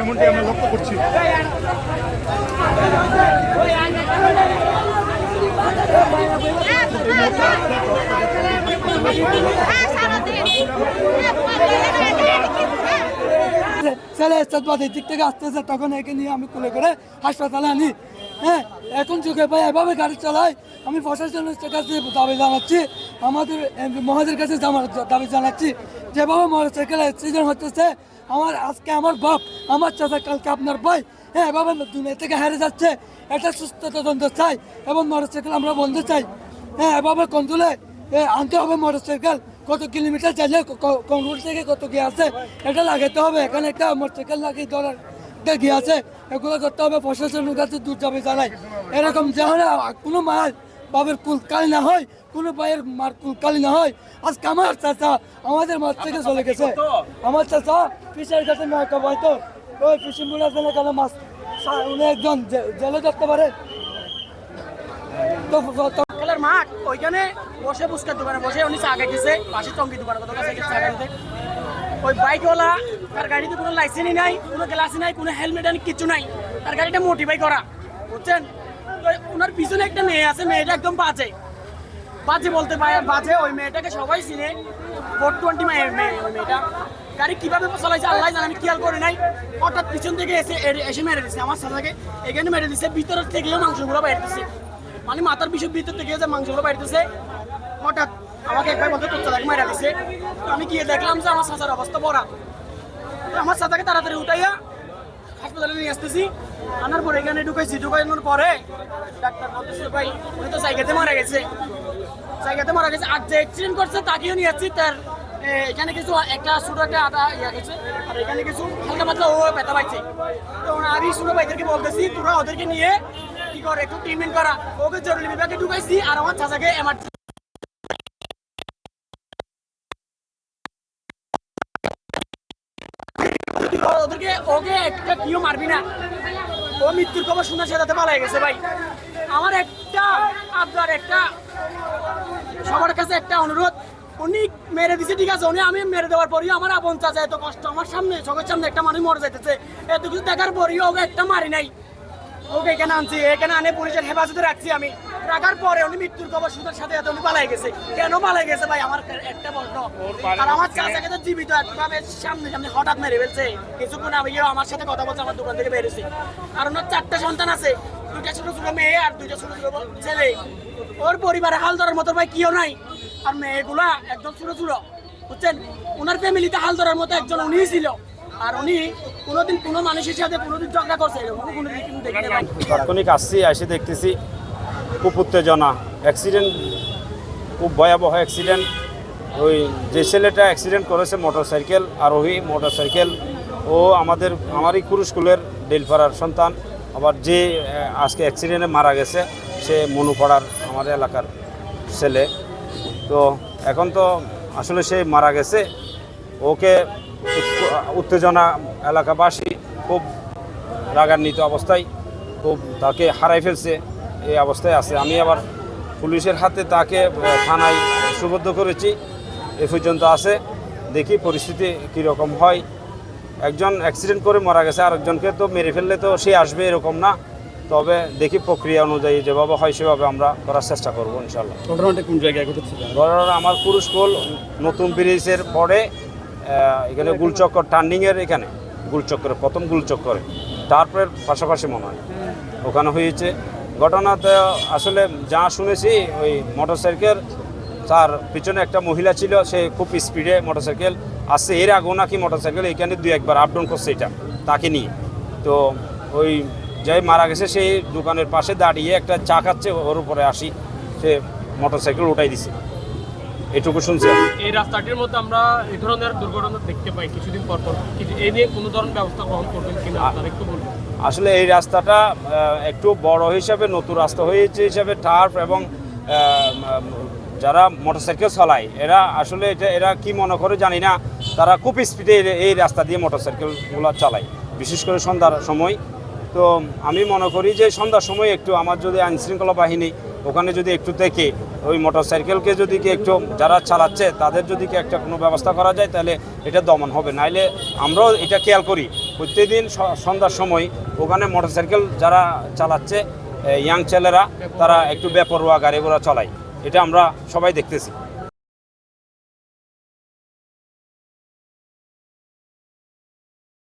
এমনটি আমরা লক্ষ্য করছি। ছেলে এর দিক থেকে আসতেছে, তখন একে নিয়ে আমি কোলে করে হাসপাতালে আনি। হ্যাঁ, এখন চোখে পাই এভাবে গাড়ি চালাই। আমি প্রশাসনের কাছে দাবি জানাচ্ছি, আমাদের মহাদের কাছে দাবি জানাচ্ছি, যেভাবে মোটরসাইকেল অ্যাক্সিডেন্ট হতেছে, আজকে আমার বাপ, আমার চাচা, কালকে আপনার ভাই, হ্যাঁ, এভাবে দুনিয়া থেকে হারিয়ে যাচ্ছে। এটা সুস্থ তদন্ত চাই এবং মোটরসাইকেল আমরা বন্ধ চাই। হ্যাঁ, এভাবে কন্ট্রোলে আনতে হবে মোটরসাইকেল। কত কিলোমিটার চাইলে কংগ্রেস থেকে কত গিয়ে আছে এটা লাগাতে হবে। এখানে একটা মোটরসাইকেল লাগিয়ে ধরার গিয়ে আছে, এগুলো করতে হবে। প্রশাসনের কাছে দূর যাবে জানাই, এরকম যেন কোনো মায়ের বাবার কুলকালি না হয়, কোনো ভাইয়ের মার কুলকালি না হয়। আজকে আমার চাচা আমাদের মাঠ থেকে চলে গেছে। আমার চাচা ফিশের কাছে নয়টা হয়তো ওই ফিশিং বোর্ড আছে না, কেন মাছ উনি একজন জেলে ধরতে পারে। খেলার মাঠ ওইখানে বসে ফুচকার দোকানে বসে উনি চা খাইতেছে, পাশে চঙ্গি দোকানে কত কাছে চা খাইতে। ওই বাইকওয়ালা, তার গাড়িতে কোনো লাইসেন্সই নাই, কোনো গ্লাসই নাই, কোনো হেলমেট আনি কিছু নাই, তার গাড়িটা মোটিফাই করা, বুঝছেন। তো ওনার পিছনে একটা মেয়ে আছে, মেয়েটা একদম বাজে বলতে পারে, বাজে। ওই মেয়েটাকে সবাই চিনে, 420 মেয়ে, ওই মেয়েটা গাড়ি কিভাবে চালাইছে আল্লাহ জানে, আমি খেয়াল করি নাই। হঠাৎ পিছন থেকে এসে মেরে দিচ্ছে আমার সাথে, এখানে মেরে দিচ্ছে, ভিতরের থেকেও মাংসগুলো বাইরে দিচ্ছে, মানে মাথার ভিতর থেকে যে মাংসগুলো বাইরে দিচ্ছে। হঠাৎ আমাকে একবার বলতে তোর চাচাকে মারা দিচ্ছে। আমি গিয়ে দেখলাম যে আমার চাচার অবস্থা পড়া। আমার চাচাকে তাড়াতাড়ি উঠাইয়া হাসপাতালে নিয়ে আসতেছি। আনার পরে এখানে ঢুকানোর পরে ডাক্তার বলতেছে ভাই উনি তো জায়গাতে মারা গেছে। আর যে অ্যাক্সিডেন্ট করছে তাকেও নিয়ে আসছি। তার এখানে কিছু একটা ছোট একটা আদা গেছে, আর এখানে কিছু হালকা পাতলা ও ব্যথা পাইছে। তো আমি ছোট ভাইদেরকে বলতেছি তোরা ওদেরকে নিয়ে কি করে একটু ট্রিটমেন্ট করা। ওকে জরুরি বিভাগে ঢুকাইছি, আর আমার চাচাকে ওকে একটা কিও মারবি না, ও মৃত্যুর খবর শোনার সাথে পালাই গেছে। ভাই আমার একটা আপনার একটা সবার কাছে একটা অনুরোধ, উনি মেরে দিছে ঠিক আছে, আমি মেরে দেওয়ার পরেও আমার আপন চাচা এত কষ্ট, আমার সামনে চোখের সামনে একটা মানুষ মরে যাইতেছে, এত কিছু দেখার পরেও ওকে একটা মারি নাই। ওকে এখানে আনছি, এখানে আনে পুলিশের হেফাজতে রাখছি। আমি রাখার পরে উনি মৃত্যুর খবর শোনার সাথে উনি পালাই গেছে। কেন পালাই গেছে ভাই আমার একটা বলতো। আর আমার চাচাকে তো জীবিত একভাবে সামনে হঠাৎ মেরে ফেলছে। কিছুক্ষণ আমি আমার সাথে কথা বলছে, আমার দোকান থেকে বেরিয়েছি। আর ওনার 4টা সন্তান আছে, 2টা ছোট ছোট মেয়ে আর 2টা ছোট ছোট ছেলে। ওর পরিবারে হাল ধরার মতো ভাই কেউ নাই, আর মেয়েগুলা একদম ছোট ছোট, বুঝছেন। ওনার ফ্যামিলিতে হাল ধরার মতো একজন উনিই ছিল, আর উনি কোনোদিন কোনো মানুষের সাথে কোনোদিন ঝগড়া করছে তাৎক্ষণিক আসছি, এসে দেখতেছি খুব উত্তেজনা, অ্যাক্সিডেন্ট, খুব ভয়াবহ অ্যাক্সিডেন্ট। ওই যে ছেলেটা অ্যাক্সিডেন্ট করেছে মোটরসাইকেল আরোহী, মোটরসাইকেল ও আমারই কুরু স্কুলের ডেলপাড়ার সন্তান। আবার যে আজকে অ্যাক্সিডেন্টে মারা গেছে সে মনুপাড়ার আমার এলাকার ছেলে। তো এখন তো আসলে সে মারা গেছে, ওকে উত্তেজনা, এলাকাবাসী খুব রাগান্বিত অবস্থায়, খুব তাকে হারাই ফেলছে এই অবস্থায় আছে। আমি আবার পুলিশের হাতে তাকে থানায় সুবদ্ধ করেছি, এ পর্যন্ত আছে। দেখি পরিস্থিতি কীরকম হয়। একজন অ্যাক্সিডেন্ট করে মারা গেছে, আরেকজনকে তো মেরে ফেললে তো সে আসবে এরকম না। তবে দেখি প্রক্রিয়া অনুযায়ী যেভাবে হয় সেভাবে আমরা করার চেষ্টা করবো ইনশাল্লাহ। ঘটনাটা কোন জায়গায় ঘটেছে? ঘটনাটা আমার কুরু স্কুল নতুন ব্রিজের পরে এখানে গুলচক্কর টার্নিংয়ের, এখানে গুলচক্করে প্রথম গুলচক্করে, তারপরে পাশাপাশি মনে হয় ওখানে হয়েছে। ঘটনাতে আসলে যা শুনেছি, ওই মোটরসাইকেল, তার পিছনে একটা মহিলা ছিল, সে খুব স্পিডে মোটরসাইকেল আসছে। এর আগেও নাকি মোটরসাইকেল এখানে 2-1 আপ ডাউন করছে এটা তাকে নিয়ে। তো ওই যাই মারা গেছে সেই দোকানের পাশে দাঁড়িয়ে একটা চা খাচ্ছে, ওর উপরে আসি সে মোটরসাইকেল উঠাই দিছে, এটুকু শুনছি। এই রাস্তাটির মধ্যে আমরা এই ধরনের দুর্ঘটনা দেখতে পাই কিছুদিন পর পর, এই নিয়ে কোনো ধরনের ব্যবস্থা গ্রহণ করবেন কিনা আপনারা একটু বলুন। আসলে এই রাস্তাটা একটু বড় হিসাবে, নতুন রাস্তা হয়েছে হিসাবে টার্ফ, এবং যারা মোটরসাইকেল চালায় এরা আসলে এরা কি মনে করে জানি না, তারা খুব স্পিডে এই রাস্তা দিয়ে মোটরসাইকেলগুলো চালায়, বিশেষ করে সন্ধ্যার সময়। তো আমি মনে করি যে সন্ধ্যার সময় একটু আমার যদি আইনশৃঙ্খলা বাহিনী ওখানে যদি একটু দেখে ওই মোটরসাইকেলকে যদি কি একটু যারা চালাচ্ছে তাদের যদি কি একটা কোনো ব্যবস্থা করা যায়, তাহলে এটা দমন হবে। নাইলে আমরাও এটা খেয়াল করি প্রত্যেকদিন সন্ধ্যার সময় ওখানে মোটরসাইকেল যারা চালাচ্ছে ইয়াং ছেলেরা তারা একটু বেপরোয়া গাড়ি ঘোড়া চালায়, এটা আমরা সবাই দেখতেছি।